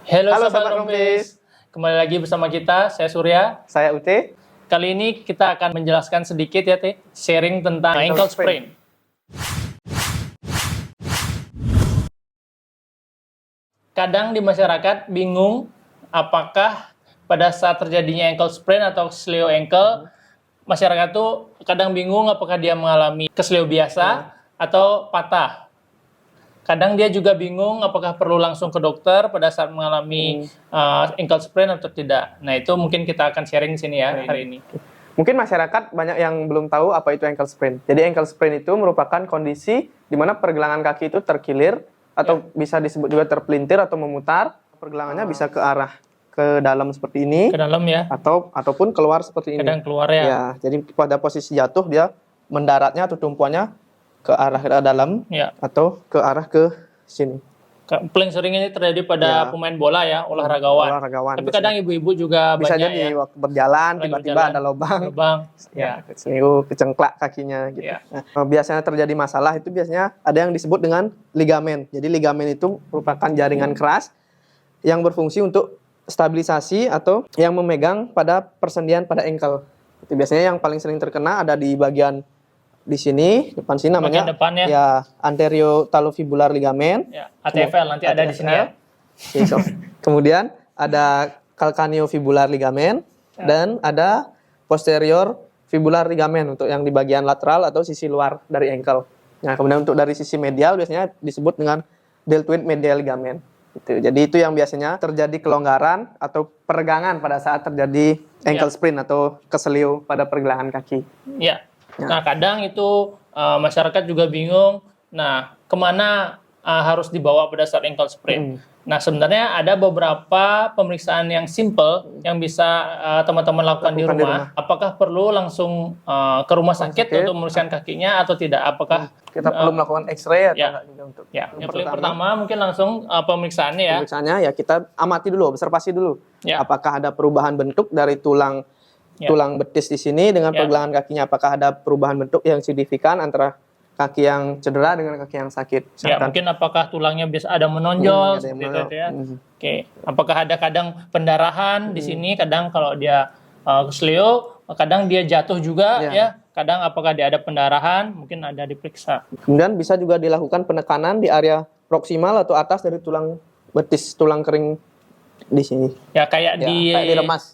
Halo Halo Sobat Sobat Rompis, kembali lagi bersama kita, saya Surya. Saya Ute. Kali ini kita akan menjelaskan sedikit ya Teh, sharing tentang ankle sprain. Kadang di masyarakat bingung apakah pada saat terjadinya ankle sprain atau kesleo ankle, masyarakat tuh kadang bingung apakah dia mengalami kesleo biasa atau patah. Kadang dia juga bingung apakah perlu langsung ke dokter pada saat mengalami ankle sprain atau tidak. Nah, itu mungkin kita akan sharing di sini ya hari ini. Mungkin masyarakat banyak yang belum tahu apa itu ankle sprain. Jadi ankle sprain itu merupakan kondisi di mana pergelangan kaki itu terkilir atau bisa disebut juga terpelintir atau memutar. Pergelangannya bisa ke arah ke dalam seperti ini. Ke dalam ya. Ataupun keluar seperti ini. Kadang keluar ya. Ya, jadi pada posisi jatuh dia mendaratnya atau tumpuannya ke arah dalam atau ke arah ke sini. Paling sering ini terjadi pada pemain bola ya, olahragawan. Tapi kadang ibu-ibu juga bisa banyak jadi waktu berjalan tiba-tiba ada lubang. Keseliu, kecengklak kakinya gitu. Nah, biasanya terjadi masalah itu biasanya ada yang disebut dengan ligamen. Jadi ligamen itu merupakan jaringan keras yang berfungsi untuk stabilisasi atau yang memegang pada persendian pada ankle. Itu biasanya yang paling sering terkena ada di bagian di sini, depan sini namanya ya anterior-talofibular ligamen. Ya, ATFL nanti ada di sini ya. Kemudian ada calcaneofibular ligamen dan ada posterior fibular ligamen untuk yang di bagian lateral atau sisi luar dari ankle. Nah, kemudian untuk dari sisi medial biasanya disebut dengan deltoid medial ligamen. Gitu. Jadi itu yang biasanya terjadi kelonggaran atau peregangan pada saat terjadi ankle sprain atau keselio pada pergelangan kaki. Ya. Nah, kadang itu masyarakat juga bingung, nah kemana harus dibawa pada saat ankle sprain. Nah, sebenarnya ada beberapa pemeriksaan yang simple yang bisa teman-teman lakukan di rumah. Apakah perlu langsung ke rumah sakit untuk memeriksakan kakinya atau tidak? Apakah kita perlu melakukan X-ray atau untuk yang paling pertama mungkin langsung pemeriksaannya ya. Pemeriksaannya ya kita amati dulu, observasi dulu. Apakah ada perubahan bentuk dari tulang betis di sini dengan pergelangan kakinya, apakah ada perubahan bentuk yang signifikan antara kaki yang cedera dengan kaki yang sakit. Mungkin apakah tulangnya bisa ada menonjol seperti itu ya. Oke. Apakah ada kadang pendarahan di sini, kadang kalau dia kesleo, kadang dia jatuh juga ya. Kadang apakah dia ada pendarahan, mungkin ada diperiksa. Kemudian bisa juga dilakukan penekanan di area proksimal atau atas dari tulang betis, tulang kering di sini. Ya kayak di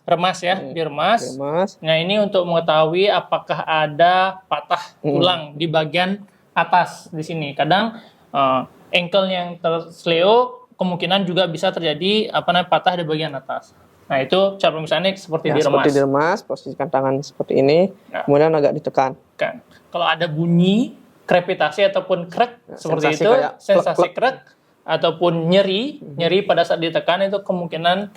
remas ya, di remas. Nah, ini untuk mengetahui apakah ada patah tulang di bagian atas di sini. Kadang ankle yang tersleo kemungkinan juga bisa terjadi patah di bagian atas. Nah, itu cara pemeriksaannya seperti di remas. Seperti di remas, posisikan tangan seperti ini, kemudian agak ditekan. Kalau ada bunyi krepitasi ataupun krek seperti itu, sensasi krek ataupun nyeri pada saat ditekan itu kemungkinan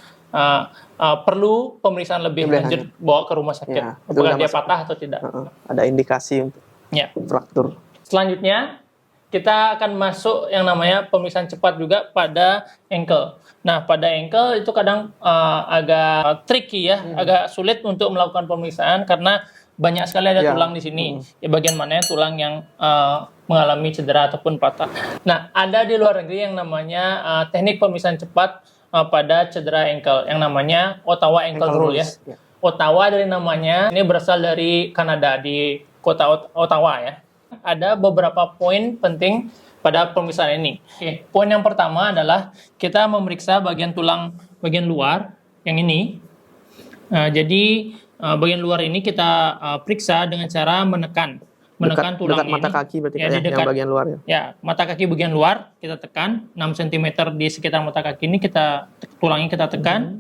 perlu pemeriksaan lebih lanjut bawa ke rumah sakit. Apakah dia patah atau tidak? Ada indikasi untuk fraktur. Selanjutnya kita akan masuk yang namanya pemeriksaan cepat juga pada ankle. Nah, pada ankle itu kadang agak tricky ya, agak sulit untuk melakukan pemeriksaan karena banyak sekali ada tulang di sini. Ya, bagian mana tulang yang mengalami cedera ataupun patah. Nah, ada di luar negeri yang namanya teknik pemeriksaan cepat pada cedera ankle yang namanya Ottawa ankle rule ya. Ottawa dari namanya, ini berasal dari Kanada, di kota Ottawa ya. Ada beberapa poin penting pada pemeriksaan ini. Poin yang pertama adalah kita memeriksa bagian tulang bagian luar yang ini. Jadi bagian luar ini kita periksa dengan cara menekan tulang dekat mata kaki berarti ya, yang bagian luar ya. Ya, mata kaki bagian luar kita tekan 6 cm di sekitar mata kaki ini tulangnya kita tekan.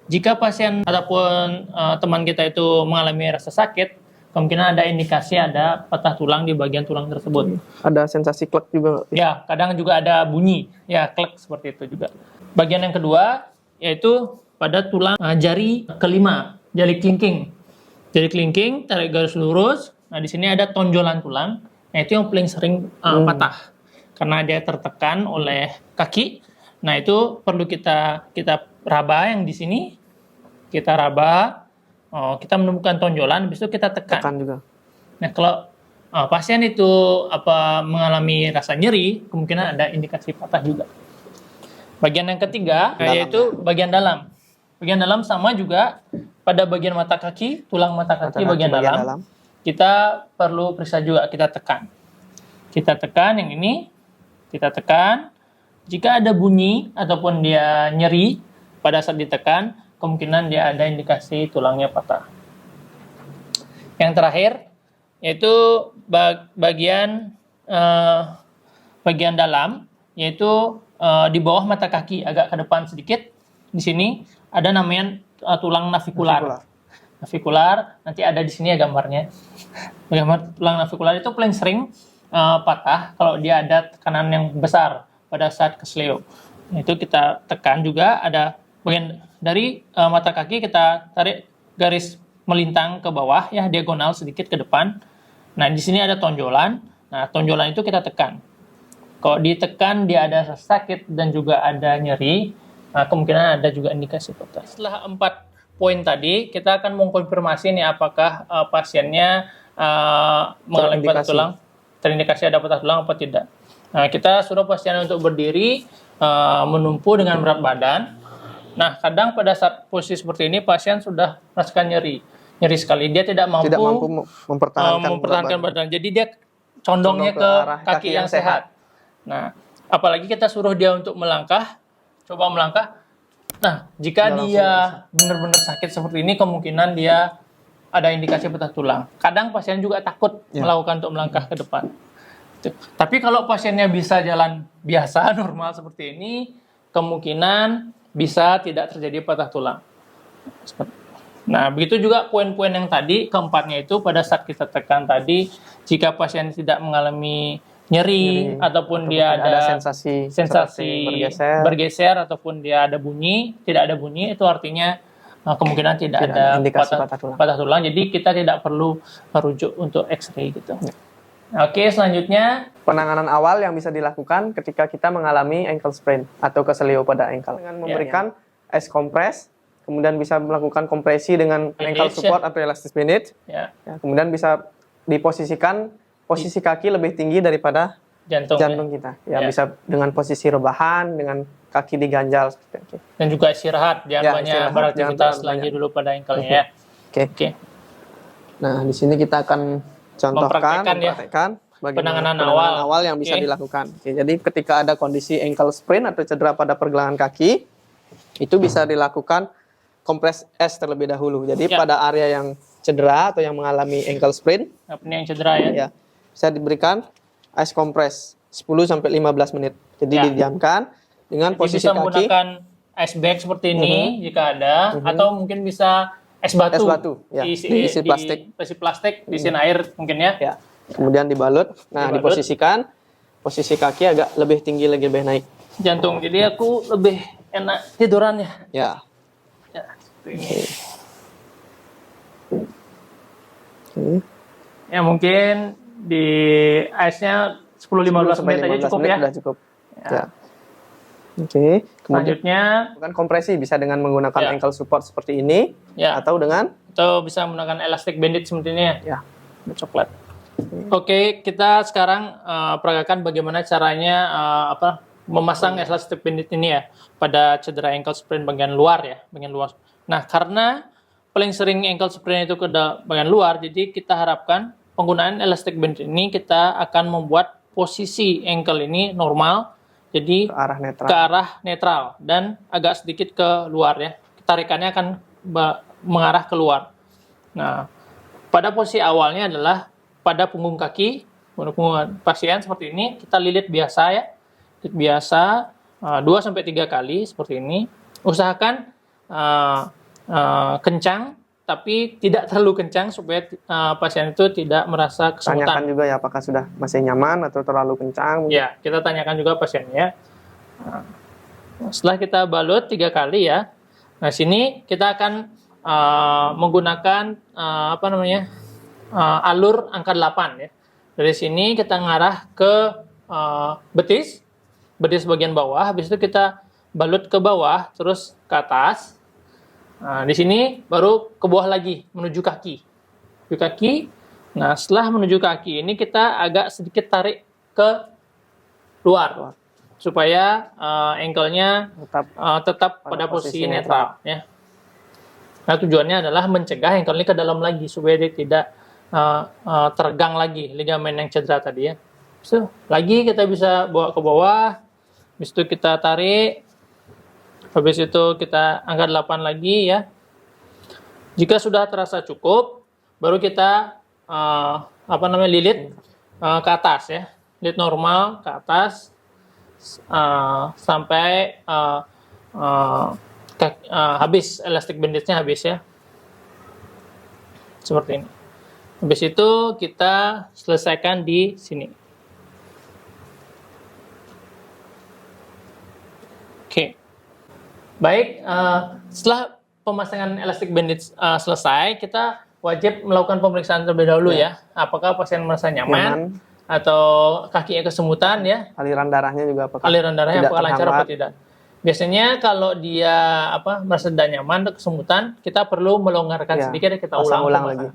Jika pasien ataupun teman kita itu mengalami rasa sakit, kemungkinan ada indikasi ada patah tulang di bagian tulang tersebut. Ada sensasi klek juga. Ya, kadang juga ada bunyi, ya klek seperti itu juga. Bagian yang kedua yaitu pada tulang jari kelima, jari kelingking. Jari kelingking tarik garis lurus. Nah, di sini ada tonjolan tulang. Nah, itu yang paling sering patah karena dia tertekan oleh kaki. Nah, itu perlu kita raba yang di sini. Kita raba. Kita menemukan tonjolan, habis itu kita tekan juga. Nah, kalau pasien itu mengalami rasa nyeri, kemungkinan ada indikasi patah juga. Bagian yang ketiga yaitu bagian dalam. Bagian dalam sama juga pada bagian mata kaki, tulang mata kaki bagian dalam. Kita perlu periksa juga, kita tekan. Kita tekan yang ini, kita tekan. Jika ada bunyi ataupun dia nyeri pada saat ditekan, kemungkinan dia ada indikasi tulangnya patah. Yang terakhir yaitu bagian dalam, yaitu di bawah mata kaki agak ke depan sedikit. Di sini ada namanya tulang navikular. Navikular, nanti ada di sini ya gambarnya. Gambar tulang navikular itu paling sering patah kalau dia ada tekanan yang besar pada saat kesleo. Itu kita tekan juga, ada bagian dari mata kaki kita tarik garis melintang ke bawah ya, diagonal sedikit ke depan. Nah, di sini ada tonjolan. Nah, tonjolan itu kita tekan. Kalau ditekan dia ada sakit dan juga ada nyeri, nah, kemungkinan ada juga indikasi patah. Setelah 4 poin tadi, kita akan mengkonfirmasi nih apakah pasiennya mengalami patah tulang, terindikasi ada patah tulang apa tidak. Nah, kita suruh pasien untuk berdiri, menumpu dengan berat badan. Nah, kadang pada saat posisi seperti ini, pasien sudah merasakan nyeri sekali. Dia tidak mampu mempertahankan badan. Jadi dia condongnya ke kaki yang sehat. Nah, apalagi kita suruh dia untuk melangkah, coba melangkah. Nah, jika dia benar-benar sakit seperti ini, kemungkinan dia ada indikasi patah tulang. Kadang pasien juga takut melakukan untuk melangkah ke depan. Tapi kalau pasiennya bisa jalan biasa, normal seperti ini, kemungkinan bisa tidak terjadi patah tulang. Nah, begitu juga poin-poin yang tadi, keempatnya itu pada saat kita tekan tadi, jika pasien tidak mengalami nyeri ataupun dia ada sensasi bergeser ataupun dia ada bunyi, tidak ada bunyi, itu artinya kemungkinan tidak ada patah tulang. Jadi kita tidak perlu merujuk untuk X-ray gitu. Oke, selanjutnya penanganan awal yang bisa dilakukan ketika kita mengalami ankle sprain atau kesleo pada ankle dengan memberikan ice compress, kemudian bisa melakukan kompresi dengan ankle support atau elastis bandage. Kemudian bisa diposisikan posisi kaki lebih tinggi daripada jantung kita. Bisa dengan posisi rebahan, dengan kaki diganjal seperti itu. Dan juga istirahat, jangan banyak beraktivitas lagi dulu pada ankle-nya ya. Oke. Nah, di sini kita akan mempraktekkan penanganan awal yang bisa dilakukan. Jadi ketika ada kondisi ankle sprain atau cedera pada pergelangan kaki, itu bisa dilakukan kompres es terlebih dahulu. Jadi pada area yang cedera atau yang mengalami ankle sprain, yang cedera ya, bisa diberikan ice compress 10-15 menit. Jadi didiamkan dengan posisi bisa kaki. Menggunakan ice bag seperti ini jika ada, atau mungkin bisa es batu diisi plastik, diisiin air mungkin ya. Kemudian dibalut. Nah, diposisikan, posisi kaki agak lebih tinggi, lebih naik. Jantung. Jadi aku lebih enak tidurannya. Ya, mungkin di ice-nya 10-15 menit aja cukup ya. Sudah cukup. Oke. Selanjutnya bukan kompresi, bisa dengan menggunakan ankle support seperti ini, atau bisa menggunakan elastic bandage seperti ini ya. Coklat. Oke, kita sekarang peragakan bagaimana caranya memasang elastic bandage ini ya pada cedera ankle sprain bagian luar ya, bagian luar. Nah, karena paling sering ankle sprain itu ke bagian luar, jadi kita harapkan penggunaan elastic bandage ini kita akan membuat posisi ankle ini normal. Jadi ke arah netral dan agak sedikit ke luar ya. Tarikannya akan mengarah keluar. Nah, pada posisi awalnya adalah pada punggung kaki, punggung pasien seperti ini, kita lilit biasa ya. Lilit biasa 2-3 kali seperti ini. Usahakan kencang, tapi tidak terlalu kencang supaya pasien itu tidak merasa kesemutan. Tanyakan juga ya apakah sudah masih nyaman atau terlalu kencang. Ya, kita tanyakan juga pasiennya. Nah, setelah kita balut 3 kali ya. Nah, sini kita akan menggunakan alur angka 8 ya. Dari sini kita ngarah ke betis bagian bawah. Habis itu kita balut ke bawah, terus ke atas. Nah, di sini baru ke bawah lagi, menuju kaki. Nah, setelah menuju kaki ini kita agak sedikit tarik ke luar. supaya ankle-nya tetap pada posisi posisi netral ya. Nah, tujuannya adalah mencegah ankle ini ke dalam lagi supaya dia tidak tergang lagi ligamen yang cedera tadi ya. So, lagi kita bisa bawa ke bawah, habis itu kita tarik, habis itu kita angkat 8 lagi ya. Jika sudah terasa cukup, baru kita lilit ke atas ya, lilit normal ke atas sampai habis elastic bandage-nya habis ya, seperti ini. Habis itu kita selesaikan di sini. Oke, baik. Setelah pemasangan elastic bandage selesai, kita wajib melakukan pemeriksaan terlebih dahulu ya. Apakah pasien merasa nyaman atau kakinya kesemutan ya? Aliran darahnya juga apakah lancar apa tidak? Biasanya kalau dia merasa tidak nyaman atau kesemutan, kita perlu melonggarkan sedikit, kita ulang lagi.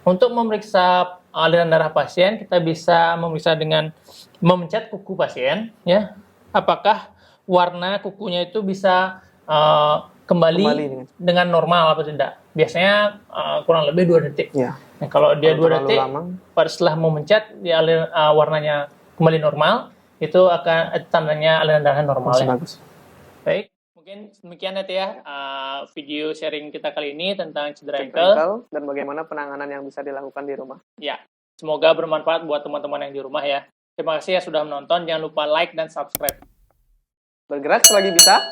Untuk memeriksa aliran darah pasien, kita bisa memeriksa dengan memencet kuku pasien ya. Apakah warna kukunya itu bisa kembali dengan normal atau tidak? Biasanya kurang lebih 2 detik. Ya. Nah, kalau dia 2 detik, setelah memencet dia warnanya kembali normal, itu akan tandanya aliran darah normal ya. Bagus. Baik, mungkin demikian ya video sharing kita kali ini tentang cedera ankle dan bagaimana penanganan yang bisa dilakukan di rumah. Ya, semoga bermanfaat buat teman-teman yang di rumah ya. Terima kasih ya sudah menonton. Jangan lupa like dan subscribe. Bergerak selagi bisa.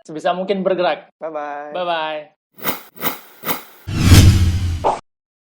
Sebisa mungkin bergerak. Bye-bye. Bye-bye.